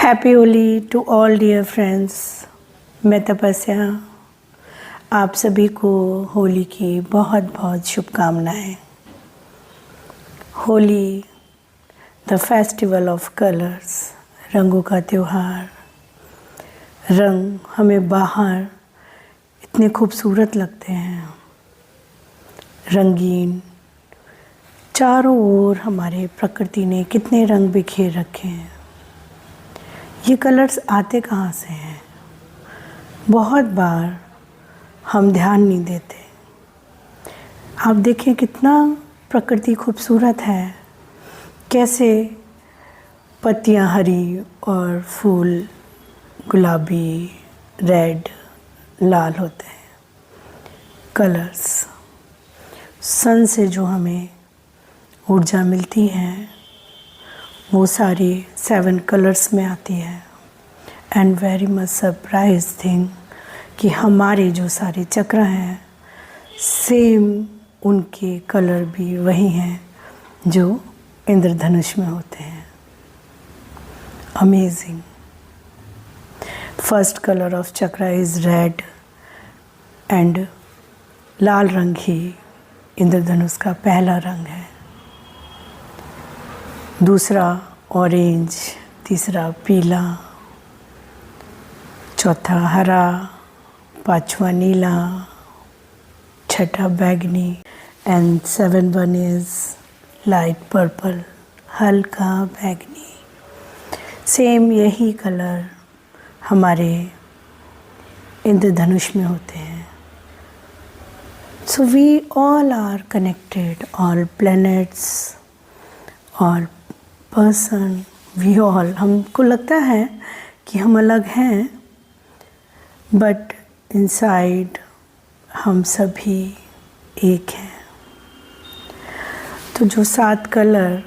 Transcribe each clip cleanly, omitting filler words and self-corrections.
Happy Holi to all dear friends. मैं तपस्या आप सभी को होली की बहुत बहुत शुभकामनाएं। Holi the festival of colours, रंगों का त्यौहार। रंग हमें बाहर इतने खूबसूरत लगते हैं, रंगीन। चारों ओर हमारे प्रकृति ने कितने रंग बिखेर रखे हैं। ये कलर्स आते कहाँ से हैं? बहुत बार हम ध्यान नहीं देते। आप देखें कितना प्रकृति खूबसूरत है, कैसे पत्तियाँ हरी और फूल गुलाबी, रेड, लाल होते हैं। कलर्स, सन से जो हमें ऊर्जा मिलती है वो सारी 7 कलर्स में आती है। And very much surprise thing कि हमारे जो सारे चक्र हैं सेम उनके कलर भी वही हैं जो इंद्रधनुष में होते हैं। अमेजिंग। फर्स्ट कलर ऑफ चक्र इज़ रेड एंड लाल रंग ही इंद्रधनुष का पहला रंग है। दूसरा ऑरेंज, तीसरा पीला, चौथा हरा, पांचवा नीला, छठा बैगनी and 7 one is light purple, हल्का बैगनी। सेम यही कलर हमारे इंद्रधनुष में होते हैं। So we all are connected, all planets, all person, we all. हमको लगता है कि हम अलग हैं, बट इनसाइड हम सभी एक हैं। तो जो 7 कलर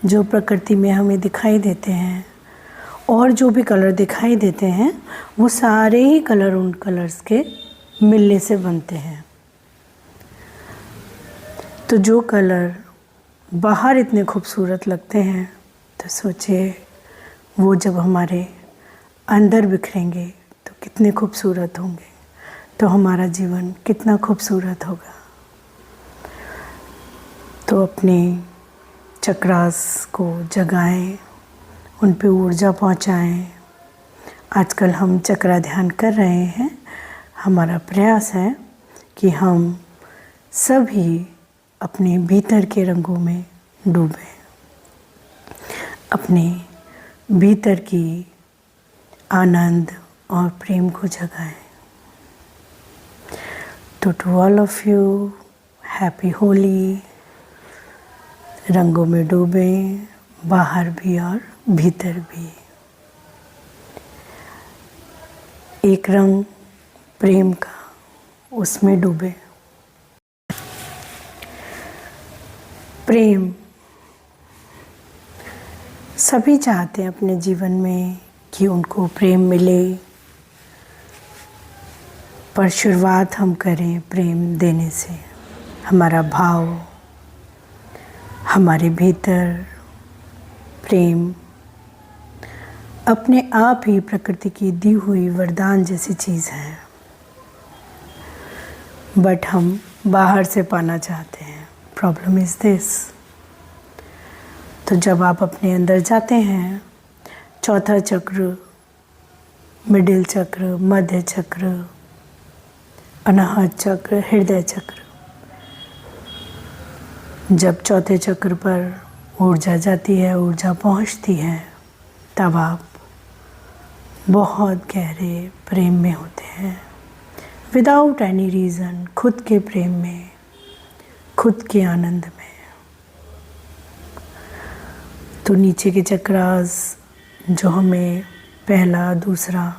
जो प्रकृति में हमें दिखाई देते हैं और जो भी कलर दिखाई देते हैं वो सारे ही कलर उन कलर्स के मिलने से बनते हैं। तो जो कलर बाहर इतने खूबसूरत लगते हैं तो सोचिए वो जब हमारे अंदर बिखरेंगे तो कितने खूबसूरत होंगे, तो हमारा जीवन कितना खूबसूरत होगा। तो अपने चक्रास को जगाएं, उन पे ऊर्जा पहुंचाएं। आजकल हम चक्रा ध्यान कर रहे हैं। हमारा प्रयास है कि हम सभी अपने भीतर के रंगों में डूबें, अपने भीतर की आनंद और प्रेम को जगाएं। तो to all of you, happy Holi. रंगों में डूबें, बाहर भी और भीतर भी। एक रंग प्रेम का, उसमें डूबें। प्रेम सभी चाहते हैं अपने जीवन में कि उनको प्रेम मिले, पर शुरुआत हम करें प्रेम देने से। हमारा भाव, हमारे भीतर प्रेम अपने आप ही प्रकृति की दी हुई वरदान जैसी चीज़ है, बट हम बाहर से पाना चाहते हैं। Problem is this. तो जब आप अपने अंदर जाते हैं, चौथा चक्र, मिडिल चक्र, मध्य चक्र, अनाहत चक्र, हृदय चक्र, जब चौथे चक्र पर ऊर्जा जाती है, ऊर्जा पहुंचती है, तब आप बहुत गहरे प्रेम में होते हैं, विदाउट एनी रीज़न, खुद के प्रेम में, खुद के आनंद में। तो नीचे के चक्रास जो हमें पहला, दूसरा,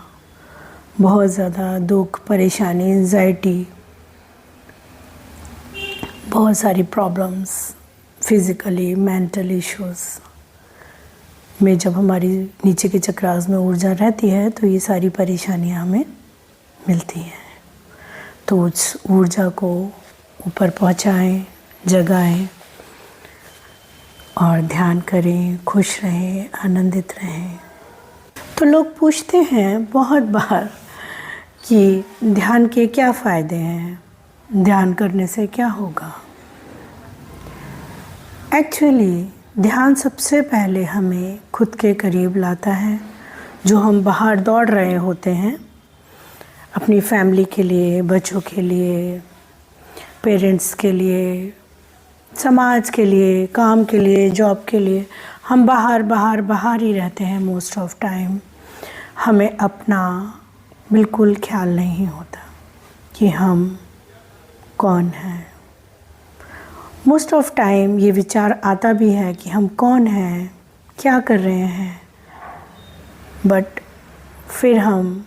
बहुत ज़्यादा दुख, परेशानी, एंजाइटी, बहुत सारी प्रॉब्लम्स, फिज़िकली, मेंटल इश्यूज़ में जब हमारी नीचे के चक्रास में ऊर्जा रहती है तो ये सारी परेशानियां हमें मिलती हैं। तो उस ऊर्जा को ऊपर पहुंचाएं, जगाएं और ध्यान करें, खुश रहें, आनंदित रहें। तो लोग पूछते हैं बहुत बार कि ध्यान के क्या फ़ायदे हैं, ध्यान करने से क्या होगा। एक्चुअली ध्यान सबसे पहले हमें खुद के करीब लाता है। जो हम बाहर दौड़ रहे होते हैं अपनी फैमिली के लिए, बच्चों के लिए, पेरेंट्स के लिए, समाज के लिए, काम के लिए, जॉब के लिए, हम बाहर ही रहते हैं मोस्ट ऑफ टाइम। हमें अपना बिल्कुल ख्याल नहीं होता कि हम कौन हैं। मोस्ट ऑफ टाइम ये विचार आता भी है कि हम कौन हैं, क्या कर रहे हैं, बट फिर हम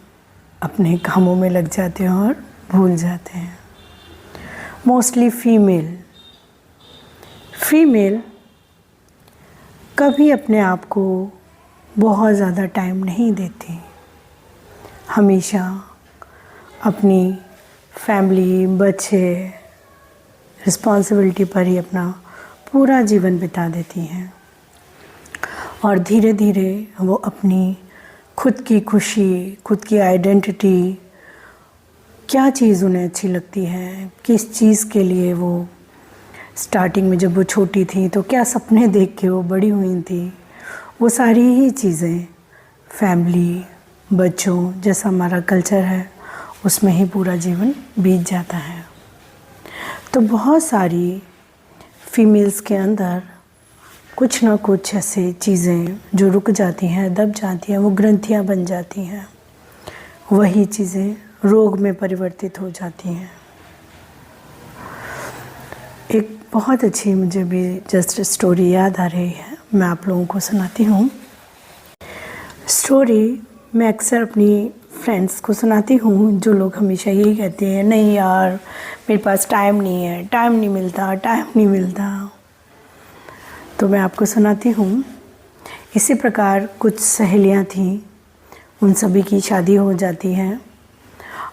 अपने कामों में लग जाते हैं और भूल जाते हैं। मोस्टली फीमेल कभी अपने आप को बहुत ज़्यादा टाइम नहीं देती, हमेशा अपनी फैमिली, बच्चे, रिस्पॉन्सिबिलिटी पर ही अपना पूरा जीवन बिता देती हैं और धीरे धीरे वो अपनी खुद की खुशी, खुद की आइडेंटिटी, क्या चीज़ उन्हें अच्छी लगती है, किस चीज़ के लिए वो स्टार्टिंग में जब वो छोटी थी तो क्या सपने देख के वो बड़ी हुई थी, वो सारी ही चीज़ें फैमिली, बच्चों जैसा हमारा कल्चर है उसमें ही पूरा जीवन बीत जाता है। तो बहुत सारी फीमेल्स के अंदर कुछ ना कुछ ऐसी चीज़ें जो रुक जाती हैं, दब जाती हैं, वो ग्रंथियाँ बन जाती हैं, वही चीज़ें रोग में परिवर्तित हो जाती हैं। एक बहुत अच्छी मुझे भी जस्ट स्टोरी याद आ रही है, मैं आप लोगों को सुनाती हूँ। स्टोरी मैं अक्सर अपनी फ्रेंड्स को सुनाती हूँ, जो लोग हमेशा यही कहते हैं, नहीं यार मेरे पास टाइम नहीं है, टाइम नहीं मिलता। तो मैं आपको सुनाती हूँ। इसी प्रकार कुछ सहेलियाँ थीं, उन सभी की शादी हो जाती है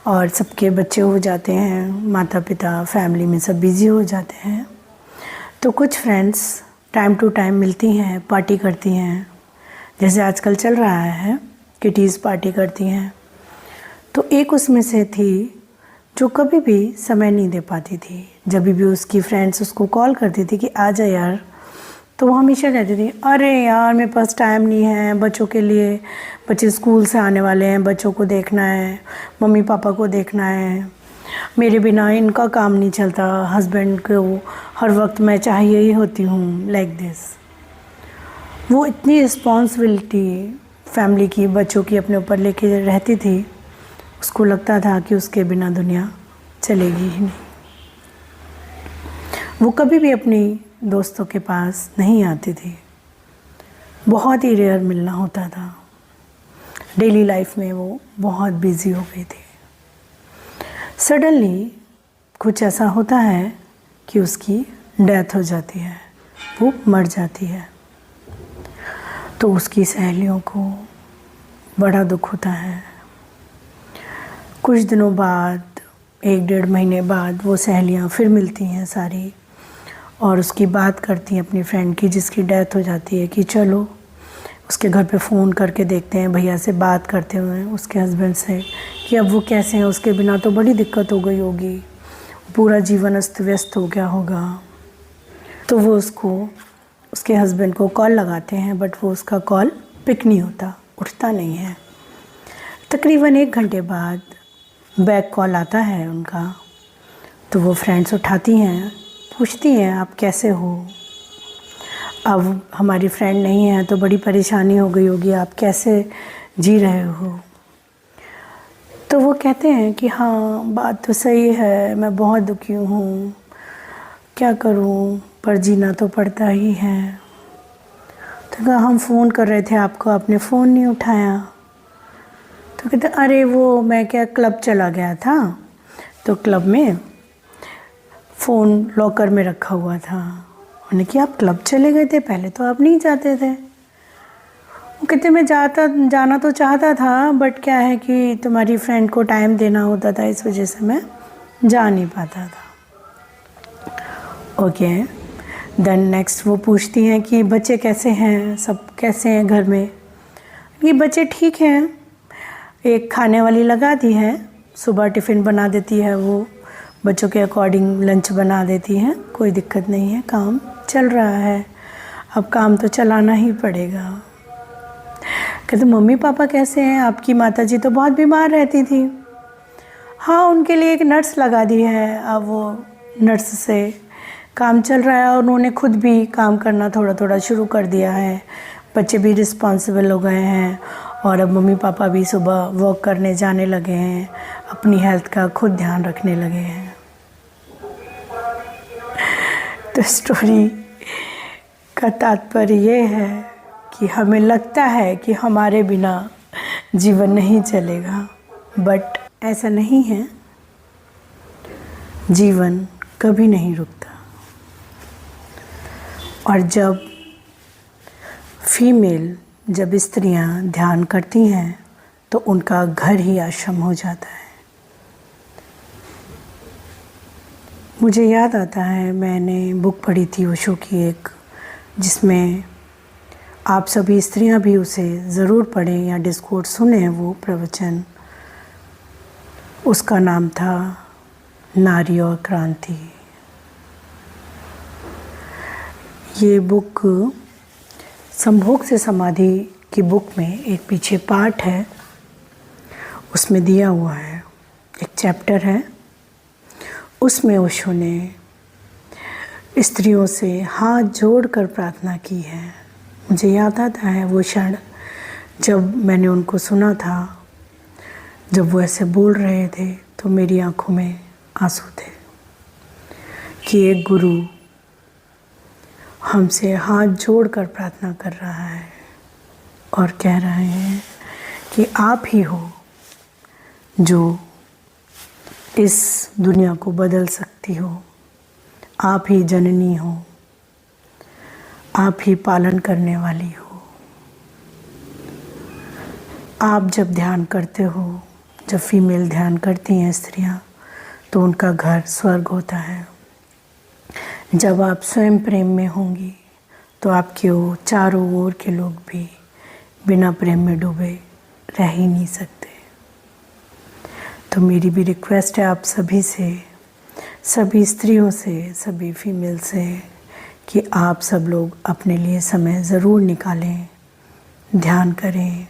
और सबके बच्चे हो जाते हैं, माता पिता, फैमिली में सब बिज़ी हो जाते हैं। तो कुछ फ्रेंड्स टाइम टू टाइम मिलती हैं, पार्टी करती हैं, जैसे आजकल चल रहा है, किटीज़ पार्टी करती हैं। तो एक उसमें से थी जो कभी भी समय नहीं दे पाती थी। जब भी उसकी फ्रेंड्स उसको कॉल करती थी कि आ जा यार, तो वो हमेशा कहती थी, अरे यार मेरे पास टाइम नहीं है, बच्चों के लिए, बच्चे स्कूल से आने वाले हैं, बच्चों को देखना है, मम्मी पापा को देखना है, मेरे बिना इनका काम नहीं चलता, हस्बैंड को हर वक्त मैं चाहिए ही होती हूँ, लाइक दिस। वो इतनी रिस्पॉन्सिबिलिटी फैमिली की, बच्चों की अपने ऊपर लेके रहती थी, उसको लगता था कि उसके बिना दुनिया चलेगी ही नहीं। वो कभी भी अपनी दोस्तों के पास नहीं आती थी, बहुत ही रेयर मिलना होता था। डेली लाइफ में वो बहुत बिज़ी हो गई थी। सडनली कुछ ऐसा होता है कि उसकी डेथ हो जाती है, वो मर जाती है। तो उसकी सहेलियों को बड़ा दुख होता है। कुछ दिनों बाद, 1-1.5 महीने बाद वो सहेलियाँ फिर मिलती हैं सारी और उसकी बात करती हैं अपनी फ्रेंड की जिसकी डेथ हो जाती है, कि चलो उसके घर पे फ़ोन करके देखते हैं, भैया से बात करते हुए उसके हस्बैंड से कि अब वो कैसे हैं, उसके बिना तो बड़ी दिक्कत हो गई होगी, पूरा जीवन अस्त व्यस्त हो गया होगा। तो वो उसके हस्बैंड को कॉल लगाते हैं, बट वो उसका कॉल पिक नहीं होता, उठता नहीं है। तकरीबन 1 घंटे बाद बैक कॉल आता है उनका, तो वो फ्रेंड्स उठाती हैं, पूछती हैं आप कैसे हो। अब हमारी फ्रेंड नहीं है तो बड़ी परेशानी हो गई होगी, आप कैसे जी रहे हो। तो वो कहते हैं कि हाँ बात तो सही है, मैं बहुत दुखी हूँ, क्या करूँ, पर जीना तो पड़ता ही है। तो कहा हम फ़ोन कर रहे थे आपको, आपने फ़ोन नहीं उठाया। तो कहते अरे वो मैं क्या क्लब चला गया था, तो क्लब में फ़ोन लॉकर में रखा हुआ था। उन्होंने कि आप क्लब चले गए थे, पहले तो आप नहीं जाते थे। वो कहते मैं जाना तो चाहता था, बट क्या है कि तुम्हारी फ्रेंड को टाइम देना होता था, इस वजह से मैं जा नहीं पाता था। ओके, देन नेक्स्ट वो पूछती हैं कि बच्चे कैसे हैं, सब कैसे हैं घर में। ये बच्चे ठीक हैं, एक खाने वाली लगा दी है, सुबह टिफ़िन बना देती है, वो बच्चों के अकॉर्डिंग लंच बना देती हैं, कोई दिक्कत नहीं है, काम चल रहा है। अब काम तो चलाना ही पड़ेगा। कहते मम्मी पापा कैसे हैं? आपकी माताजी तो बहुत बीमार रहती थी। हाँ, उनके लिए एक नर्स लगा दी है, अब वो नर्स से काम चल रहा है और उन्होंने खुद भी काम करना थोड़ा थोड़ा शुरू कर दिया है। बच्चे भी रिस्पॉन्सिबल हो गए हैं और अब मम्मी पापा भी सुबह वॉक करने जाने लगे हैं, अपनी हेल्थ का खुद ध्यान रखने लगे हैं। तो स्टोरी का तात्पर्य ये है कि हमें लगता है कि हमारे बिना जीवन नहीं चलेगा, बट ऐसा नहीं है। जीवन कभी नहीं रुकता। और जब स्त्रियां ध्यान करती हैं तो उनका घर ही आश्रम हो जाता है। मुझे याद आता है, मैंने बुक पढ़ी थी ओशो की एक, जिसमें आप सभी स्त्रियां भी उसे ज़रूर पढ़ें या डिस्कोर्स सुने वो प्रवचन। उसका नाम था नारी और क्रांति। ये बुक संभोग से समाधि की बुक में एक पीछे पार्ट है, उसमें दिया हुआ है, एक चैप्टर है, उसमें ओशो ने स्त्रियों से हाथ जोड़कर प्रार्थना की है। मुझे याद आता है वो क्षण जब मैंने उनको सुना था, जब वो ऐसे बोल रहे थे तो मेरी आंखों में आंसू थे कि एक गुरु हमसे हाथ जोड़कर प्रार्थना कर रहा है और कह रहे हैं कि आप ही हो जो इस दुनिया को बदल सकती हो, आप ही जननी हो, आप ही पालन करने वाली हो। आप जब ध्यान करते हो, जब फीमेल ध्यान करती हैं स्त्रियां, तो उनका घर स्वर्ग होता है। जब आप स्वयं प्रेम में होंगी तो आपके वो चारों ओर के लोग भी बिना प्रेम में डूबे रह ही नहीं सकते। तो मेरी भी रिक्वेस्ट है आप सभी से, सभी स्त्रियों से, सभी फीमेल से, कि आप सब लोग अपने लिए समय ज़रूर निकालें, ध्यान करें।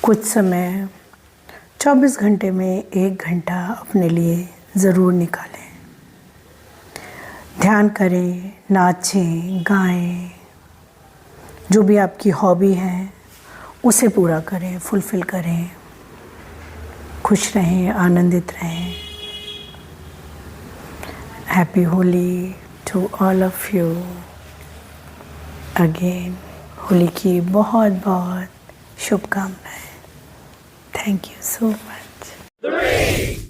कुछ समय 24 घंटे में 1 घंटा अपने लिए ज़रूर निकालें। ध्यान करें, नाचें, गाएं, जो भी आपकी हॉबी है उसे पूरा करें, फुलफ़िल करें। खुश रहें, आनंदित रहें। Happy Holi to all of you again. Holi की बहुत बहुत शुभकामनाएं। Thank you so much.